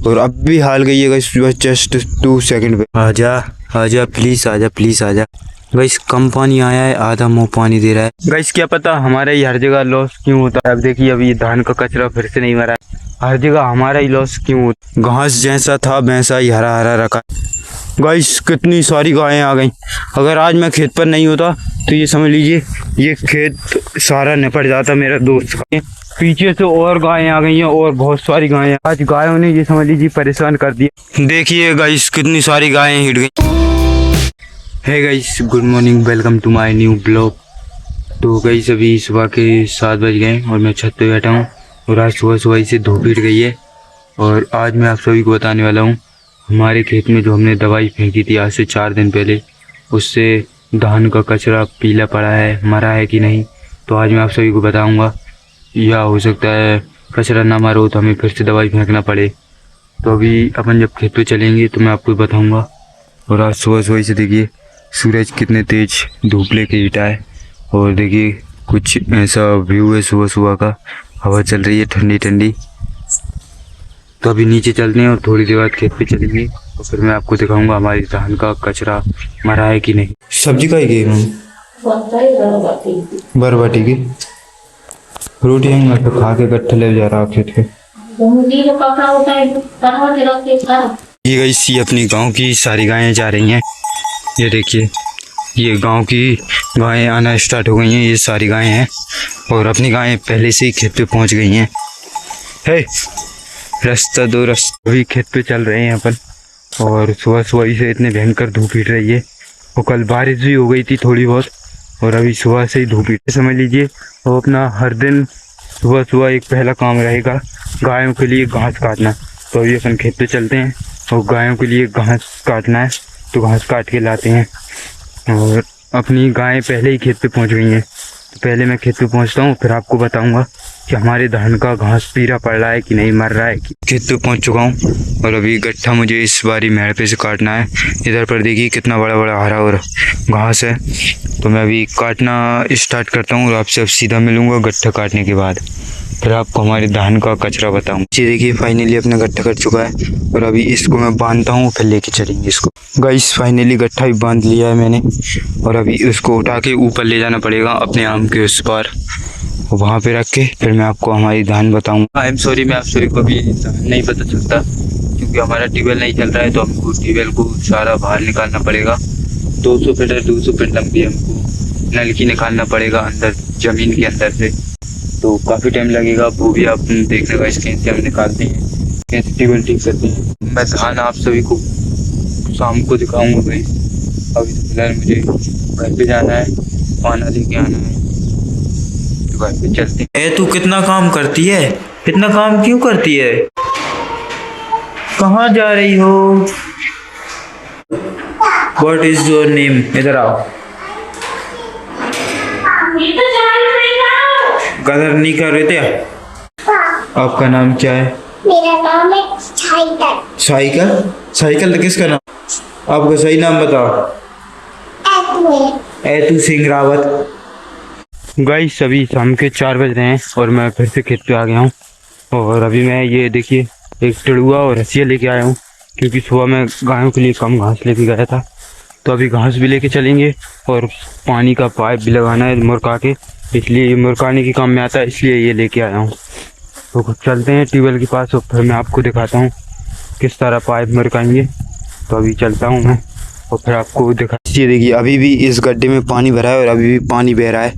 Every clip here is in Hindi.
और अब भी हाल गई है गाइस बस जस्ट 2 सेकंड पे। आजा आजा प्लीज, आजा प्लीज आजा। गाइस कम पानी आया है, आधा मुँह पानी दे रहा है। गाइस क्या पता हमारा ही हर जगह लॉस क्यों होता है। अब देखिए अभी धान का कचरा फिर से नहीं मरा है, हर जगह हमारा ही लॉस क्यों होता। घास जैसा था वैसा ही हरा हरा रखा। गाइस कितनी सारी गायें आ गई। अगर आज मैं खेत पर नहीं होता तो ये समझ लीजिए ये खेत सारा निपट जाता मेरा दोस्त का। पीछे से और गायें आ गई हैं और बहुत सारी गायें। आज गायों ने ये समझ लीजिए परेशान कर दिया। देखिए गाइस कितनी सारी गायें हिट गई। Hey guys good morning, welcome to my new blog. तो गाइस अभी सुबह के 7 बज गए और मैं छत पे बैठा हूँ और आज सुबह सुबह से धूप हिट गई है। और आज मैं आप सभी को बताने वाला हूँ हमारे खेत में जो हमने दवाई फेंकी थी आज से 4 दिन पहले, उससे धान का कचरा पीला पड़ा है, मरा है कि नहीं। तो आज मैं आप सभी को बताऊंगा, या हो सकता है कचरा ना मरा हो तो हमें फिर से दवाई फेंकना पड़े। तो अभी अपन जब खेत पे चलेंगे तो मैं आपको बताऊंगा। और आज सुबह सुबह से देखिए सूरज कितने तेज धूप लेके हिटा है और देखिए कुछ ऐसा व्यू है सुबह सुबह का। हवा चल रही है ठंडी ठंडी। तो अभी नीचे चलते हैं और थोड़ी देर बाद खेत पे चलेंगे और फिर मैं आपको दिखाऊंगा हमारी धान का कचरा मरा है कि नहीं। सब्जी का ही गई मैम बरबटी की रोटी है, मैं तो खा के गट्ठे ले जा रहा खेत पे। ये गई सी अपनी गांव की सारी गायें जा रही हैं। ये देखिए ये गांव की गायें आना स्टार्ट हो गई हैं। ये सारी गायें हैं और अपनी गायें पहले से ही खेत पे पहुंच गई हैं। हे रास्ता दो रास्ता। अभी खेत पे चल रहे हैं अपन और सुबह सुबह से इतने भयंकर धूप हिट रही है। और कल बारिश भी हो गई थी थोड़ी बहुत और अभी सुबह से ही धूप हिट। समझ लीजिए वो अपना हर दिन सुबह सुबह एक पहला काम रहेगा गायों के लिए घास काटना। तो अभी अपन खेत पे चलते हैं और गायों के लिए घास काटना है तो घास काट के लाते हैं। और अपनी गायें पहले ही खेत पे पहुंच गई हैं। तो पहले मैं खेत पे पहुंचता हूँ फिर आपको बताऊंगा कि हमारे धान का घास पीला पड़ रहा है कि नहीं, मर रहा है कि। खेत पे पहुंच चुका हूँ और अभी गट्ठा मुझे इस बारी मेड़ पे से काटना है। इधर पर देखिए कितना बड़ा बड़ा हरा और घास है। तो मैं अभी काटना स्टार्ट करता हूँ और आपसे अब सीधा मिलूँगा गट्ठा काटने के बाद, फिर आपको हमारे धान का कचरा बताऊँ। ये देखिए फाइनली अपना गट्ठा कट चुका है और अभी इसको मैं बांधता हूँ फिर लेके चलेंगे इसको। गाइस फाइनली गट्ठा भी बांध लिया है मैंने और अभी उसको उठा के ऊपर ले जाना पड़ेगा अपने आम के उस पार, वहाँ पे रख के फिर मैं आपको हमारी धान बताऊँगा। आई एम सॉरी, मैं आप सभी को अभी नहीं पता चलता क्योंकि हमारा ट्यूबवेल नहीं चल रहा है। तो हमको ट्यूबवेल को सारा बाहर निकालना पड़ेगा। 200 फीट लंबी हमको नल की निकालना पड़ेगा अंदर ज़मीन के अंदर से। तो काफ़ी टाइम लगेगा। वो भी आप देखने का स्क्रीन से हम निकालते हैं, कैसे ट्यूबवेल ठीक करते हैं। मैं धान आप सभी को शाम को दिखाऊंगा भाई। अभी तो फिलहाल मुझे घर पे जाना है, खाना लेके आना है तो घर पे चलते हैं। तू कितना काम करती है, इतना काम क्यों करती है, कहाँ जा रही हो? What is your name? इधर आओ। कदर नहीं कर रहे थे। आपका नाम क्या है? मेरा नाम है साइकिल। साइकिल? साइकिल किसका नाम? आपका सही नाम बताओ। एतू सिंह रावत। गाइस अभी शाम के 4 बज रहे हैं और मैं फिर से खेत पे आ गया हूँ। और अभी मैं ये देखिए एक टिड़ुआ और हंसिया लेके आया हूँ क्योंकि सुबह मैं गायों के लिए कम घास लेके गया था। तो अभी घास भी लेके चलेंगे और पानी का पाइप भी लगाना है मुर्गा के, इसलिए ये मुर्गाने के काम में आता है, इसलिए ये लेके आया हूँ। तो चलते हैं ट्यूबवेल के पास और फिर मैं आपको दिखाता हूँ किस तरह पाइप मुर्गाएंगे। तो अभी चलता हूँ मैं और फिर आपको दिखा। ये देखिए अभी भी इस गड्ढे में पानी भरा है और अभी भी पानी बह रहा है।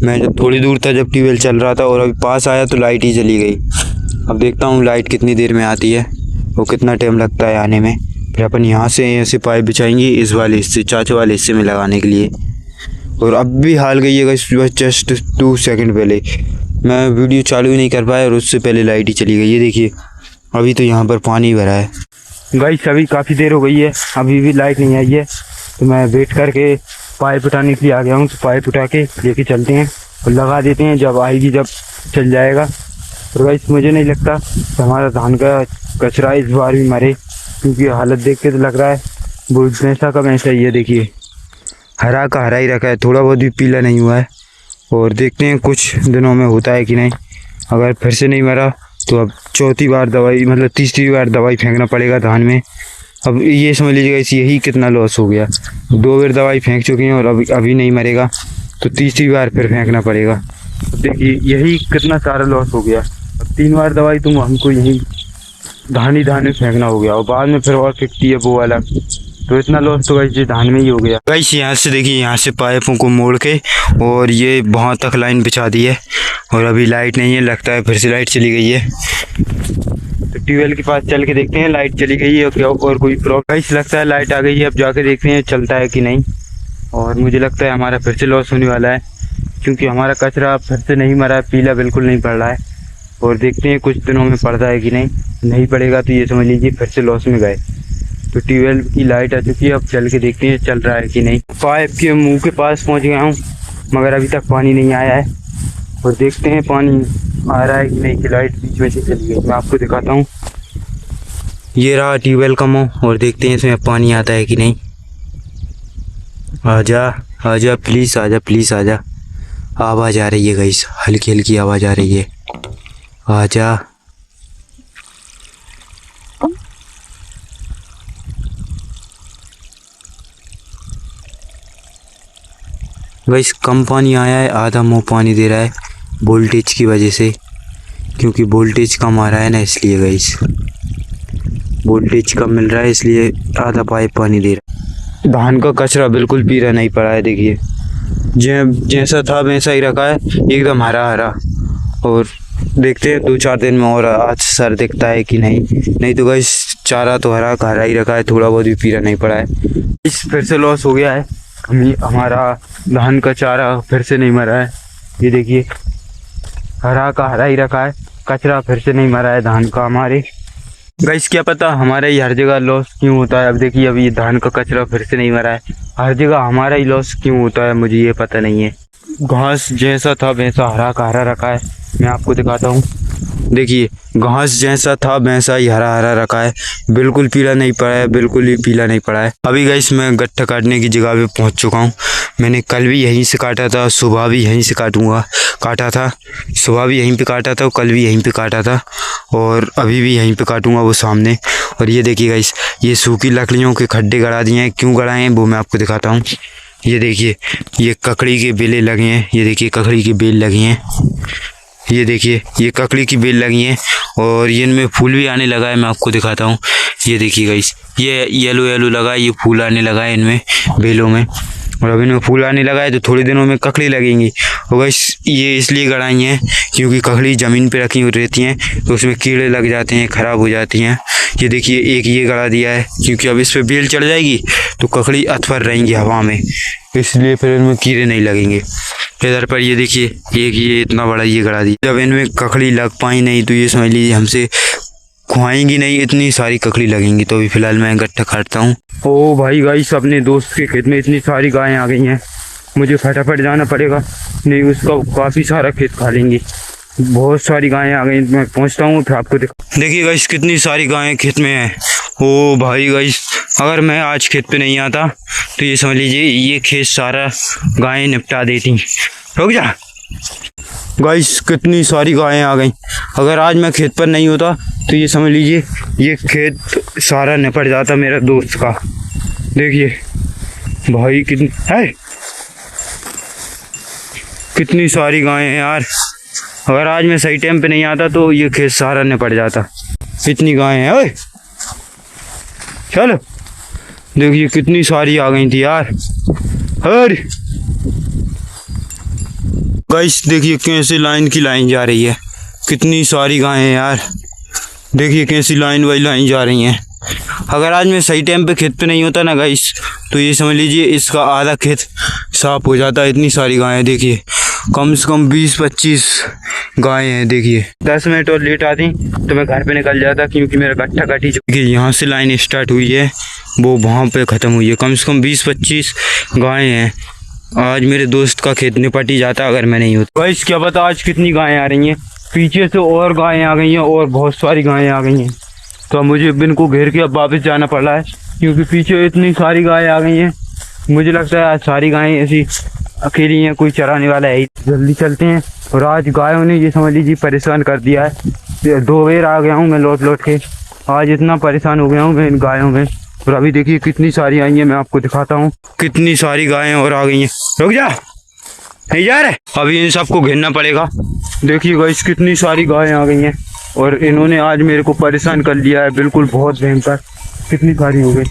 मैं जब थोड़ी दूर था जब ट्यूबवेल चल रहा था और अभी पास आया तो लाइट ही चली गई। अब देखता हूँ लाइट कितनी देर में आती है और कितना टाइम लगता है आने में। फिर अपन यहाँ से ऐसे पाइप बिछाएंगे इस वाले हिस्से, चाचा वाले हिस्से में लगाने के लिए। और अब भी हाल गई है बस जस्ट 2 सेकंड पहले। मैं वीडियो चालू ही नहीं कर पाया और उससे पहले लाइट ही चली गई। ये देखिए अभी तो यहाँ पर पानी भरा है। गाइस अभी काफ़ी देर हो गई है, अभी भी लाइट नहीं आई है। तो मैं वेट करके पाइप उठाने के लिए आ गया हूँ। तो पाइप उठा के लेके चलते हैं और लगा देते हैं, जब आएगी जब चल जाएगा। और गाइस मुझे नहीं लगता कि हमारा धान का कचरा इस बार भी मरे क्योंकि हालत देख के तो लग रहा है वो वैसा का वैसा ही है। देखिए हरा का हरा ही रखा है, थोड़ा बहुत भी पीला नहीं हुआ है। और देखते हैं कुछ दिनों में होता है कि नहीं। अगर फिर से नहीं मरा तो अब चौथी बार दवाई मतलब तीसरी बार दवाई फेंकना पड़ेगा धान में। अब ये समझ लीजिएगा इस यही कितना लॉस हो गया। 2 बार दवाई फेंक चुके हैं और अभी नहीं मरेगा, तो तीसरी बार फिर फेंकना पड़ेगा। अब देखिए यही कितना सारा लॉस हो गया। अब 3 बार दवाई तो हमको यही धान में फेंकना हो गया और बाद में फिर और फेंकती है वो वाला, तो इतना लॉस तो गाइस ये धान में ही हो गया। गाइस यहाँ से देखिए, यहाँ से पाइपों को मोड़ के और ये वहाँ तक लाइन बिछा दी है और अभी लाइट नहीं है, लगता है फिर से लाइट चली गई है। तो ट्यूबवेल के पास चल के देखते हैं लाइट चली गई है क्या और कोई प्रॉब्लम। गाइस लगता है लाइट आ गई है, अब जाके देखते हैं चलता है कि नहीं। और मुझे लगता है हमारा फिर से लॉस होने वाला है, क्योंकि हमारा कचरा फिर से नहीं मरा है, पीला बिल्कुल नहीं पड़ रहा है। और देखते हैं कुछ दिनों में पड़ता है कि नहीं पड़ेगा तो ये समझ लीजिए फिर से लॉस में गए। तो ट्यूबवेल की लाइट आ चुकी है, अब चल के देखते हैं चल रहा है कि नहीं। पाइप के मुंह के पास पहुंच गया हूँ, मगर अभी तक पानी नहीं आया है। और देखते हैं पानी आ रहा है कि नहीं, कि लाइट बीच में से चली गई। मैं आपको दिखाता हूँ, ये रहा ट्यूबवेल का मुँह और देखते हैं इसमें पानी आता है कि नहीं। आजा प्लीज़, आजा। आवाज़ आ रही है गाइस, हल्की हल्की आवाज़ आ रही है। आजा। गाइस कम पानी आया है, आधा मुँह पानी दे रहा है वोल्टेज की वजह से, क्योंकि वोल्टेज कम आ रहा है ना, इसलिए गाइस वोल्टेज कम मिल रहा है इसलिए आधा पाइप पानी दे रहा है। धान का कचरा बिल्कुल पीला नहीं पड़ा है, देखिए जैसा था वैसा ही रखा है, एकदम हरा। और देखते हैं 2-4 दिन में और आज सर दिखता है कि नहीं तो गाइस चारा तो हरा ही रखा है, थोड़ा बहुत भी पीला नहीं पड़ा है। इस फिर से लॉस हो गया है, हमारा धान का चारा फिर से नहीं मरा है। ये देखिए हरा का हरा ही रखा है, कचरा फिर से नहीं मरा है धान का हमारे। गाइस क्या पता हमारा ही हर जगह लॉस क्यों होता है। अब देखिए अभी ये धान का कचरा फिर से नहीं मरा है, हर जगह हमारा ही लॉस क्यों होता है मुझे ये पता नहीं है। घास जैसा था वैसा हरा का हरा रखा है, मैं आपको दिखाता हूँ। देखिए घास जैसा था वैसा ही हरा रखा है, बिल्कुल पीला नहीं पड़ा है, बिल्कुल ही पीला नहीं पड़ा है। अभी गाइस मैं गट्ठा काटने की जगह पे पहुंच चुका हूं। मैंने कल भी यहीं से काटा था, सुबह भी यहीं से काटा था, सुबह भी यहीं पे काटा था, कल भी यहीं पे काटा था और अभी भी यहीं पे काटूंगा वो सामने। और ये देखिए गाइस ये सूखी लकड़ियों के खड्डे गड़ा दिए हैं, क्यों गड़ाए हैं वो मैं आपको दिखाता हूँ। ये देखिए ये ककड़ी के बेले लगे हैं, ये देखिए ककड़ी की बेल लगी हैं, ये देखिए ये ककड़ी की बेल लगी हैं और ये इनमें फूल भी आने लगा है, मैं आपको दिखाता हूँ। ये देखिए गाइस ये येलो लगा है, ये फूल आने लगा है इनमें बेलों में, और अब इनमें फूल आने लगा है तो थोड़े दिनों में ककड़ी लगेंगी। और गाइस ये इसलिए गड़ाई हैं क्योंकि ककड़ी ज़मीन पे रखी हुई रहती हैं तो उसमें कीड़े लग जाते हैं, ख़राब हो जाती हैं। ये देखिए एक ये गड़ा दिया है क्योंकि अब इस पर बेल चढ़ जाएगी तो ककड़ी अथवर रहेंगी हवा में, इसलिए फिर इनमें कीड़े नहीं लगेंगे। इधर पर ये देखिए एक ये इतना बड़ा ये गड़ा दिया, जब इनमें ककड़ी लग पाई नहीं तो ये समझ लीजिए हमसे खुआएंगी नहीं, इतनी सारी ककड़ी लगेंगी। तो अभी फ़िलहाल मैं गट्ठा काटता हूँ। ओ भाई गाइस अपने दोस्त के खेत में इतनी सारी गायें आ गई हैं, मुझे फटाफट जाना पड़ेगा, नहीं उसका काफ़ी सारा खेत खा लेंगी। बहुत सारी गायें आ गई, मैं पहुँचता हूँ फिर आपको देखिए गाइस कितनी सारी गायें खेत में हैं। ओ भाई गाइस अगर मैं आज खेत पे नहीं आता तो ये समझ लीजिए ये खेत सारा गायें निपटा देती। रुक जा गाइस कितनी सारी गायें आ गई, अगर आज मैं खेत पर नहीं होता तो ये समझ लीजिए ये खेत सारा निपट जाता मेरा दोस्त का। देखिए भाई कितनी सारी गायें हैं यार, अगर आज मैं सही टाइम पे नहीं आता तो ये खेत सारा निपट जाता। इतनी गायें हैं, ओए चलो देखिए कितनी सारी आ गई थी यार। अरे गाइस देखिए कैसे लाइन की लाइन जा रही है, कितनी सारी गायें हैं यार, देखिए कैसी लाइन बाई लाइन जा रही हैं। अगर आज मैं सही टाइम पे खेत पे नहीं होता ना गाइस तो ये समझ लीजिए इसका आधा खेत साफ हो जाता। इतनी सारी गायें देखिए, कम से कम 20-25 गायें हैं। देखिए 10 मिनट और लेट आती तो मैं घर पे निकल जाता, क्योंकि मेरा गट्ठा काटी चुकी है। यहाँ से लाइन स्टार्ट हुई है वो वहाँ पे ख़त्म हुई है, कम से कम 20-25 गायें हैं। आज मेरे दोस्त का खेत निपट ही जाता अगर मैं नहीं होता। गाइस क्या पता आज कितनी गायें आ रही हैं, पीछे से और गायें आ गई हैं और बहुत सारी गायें आ गई हैं। तो अब मुझे इनको घेर के अब वापस जाना पड़ रहा है, क्योंकि पीछे इतनी सारी गायें आ गई हैं। मुझे लगता है आज सारी गायें ऐसी अकेली हैं, कोई चराने वाला है ही। जल्दी चलते हैं। और आज गायों ने ये समझ लीजिए परेशान कर दिया है। 2 बार आ गया हूँ मैं लौट लौट के, आज इतना परेशान हो गया हूँ मैं इन गायों में। और अभी देखिए कितनी सारी आई हैं, मैं आपको दिखाता हूँ कितनी सारी गायें और आ गई हैं। रुक जा, नहीं जा रहे, अभी इन सबको घेरना पड़ेगा। देखिए गाइस कितनी सारी गायें आ गई हैं और इन्होंने आज मेरे को परेशान कर लिया है, बिल्कुल बहुत भयंकर। कितनी सारी हो गई।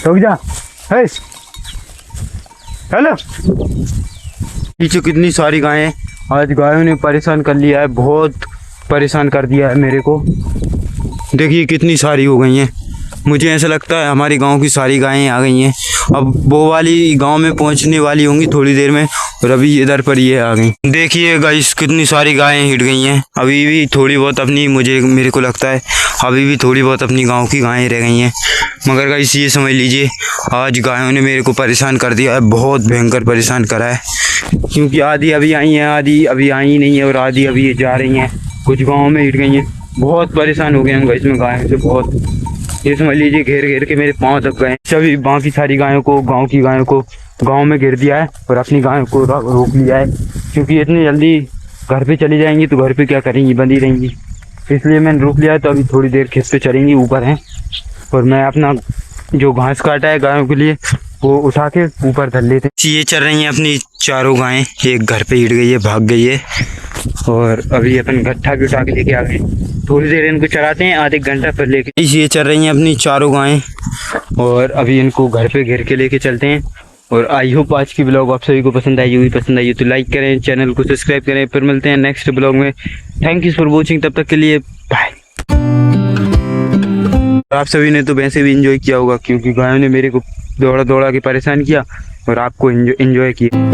रुक जा, हेलो। पीछे कितनी सारी गायें, आज गायों ने परेशान कर लिया है, बहुत परेशान कर दिया है मेरे को। देखिए कितनी सारी हो गई हैं। मुझे ऐसा लगता है हमारी गांव की सारी गायें आ गई हैं। अब वो वाली गांव में पहुंचने वाली होंगी थोड़ी देर में, और अभी इधर पर ये आ गई। देखिए गाइस कितनी सारी गायें हिट गई हैं। अभी भी थोड़ी बहुत अपनी, मेरे को लगता है अभी भी थोड़ी बहुत अपनी गांव की गायें रह गई हैं। मगर गाइस ये समझ लीजिए आज गायों ने मेरे को परेशान कर दिया है, बहुत भयंकर परेशान करा है। क्योंकि आधी अभी आई हैं, आधी अभी आई नहीं है, और आधी अभी ये जा रही हैं। कुछ गाँव में हिट गई हैं। बहुत परेशान हो गए हम गाइस में गायों से, बहुत। ये समझ लीजिए घेर घेर के मेरे पाँव दब गए। सभी बाकी सारी गायों को, गांव की गायों को गांव में घेर दिया है और अपनी गायों को रोक लिया है। क्योंकि इतनी जल्दी घर पे चली जाएंगी तो घर पे क्या करेंगी, बंदी रहेंगी। इसलिए मैंने रोक लिया है। तो अभी थोड़ी देर खेत पे चलेंगी, ऊपर हैं। और मैं अपना जो घास काटा है गायों के लिए वो उठा के ऊपर धर लेते। ये चल रही हैं अपनी चारों गायें। एक घर पे हिट गई है, भाग गई है। और अभी अपन गट्ठा भी उठा के लेके आ गए। थोड़ी देर इनको चराते हैं, आधे घंटा पर लेके। ये चल रही हैं अपनी चारों गायें और अभी इनको घर पे घेर के लेके चलते हैं। और आई होप आज की ब्लॉग आप सभी को पसंद आई होगी। पसंद आई तो लाइक करें, चैनल को सब्सक्राइब करें। फिर मिलते हैं नेक्स्ट ब्लॉग में। थैंक यू फॉर वॉचिंग, तब तक के लिए बाय। आप सभी ने तो वैसे भी एंजॉय किया होगा, क्योंकि गायों ने मेरे को दौड़ा दौड़ा के परेशान किया और आपको एंजॉय किया।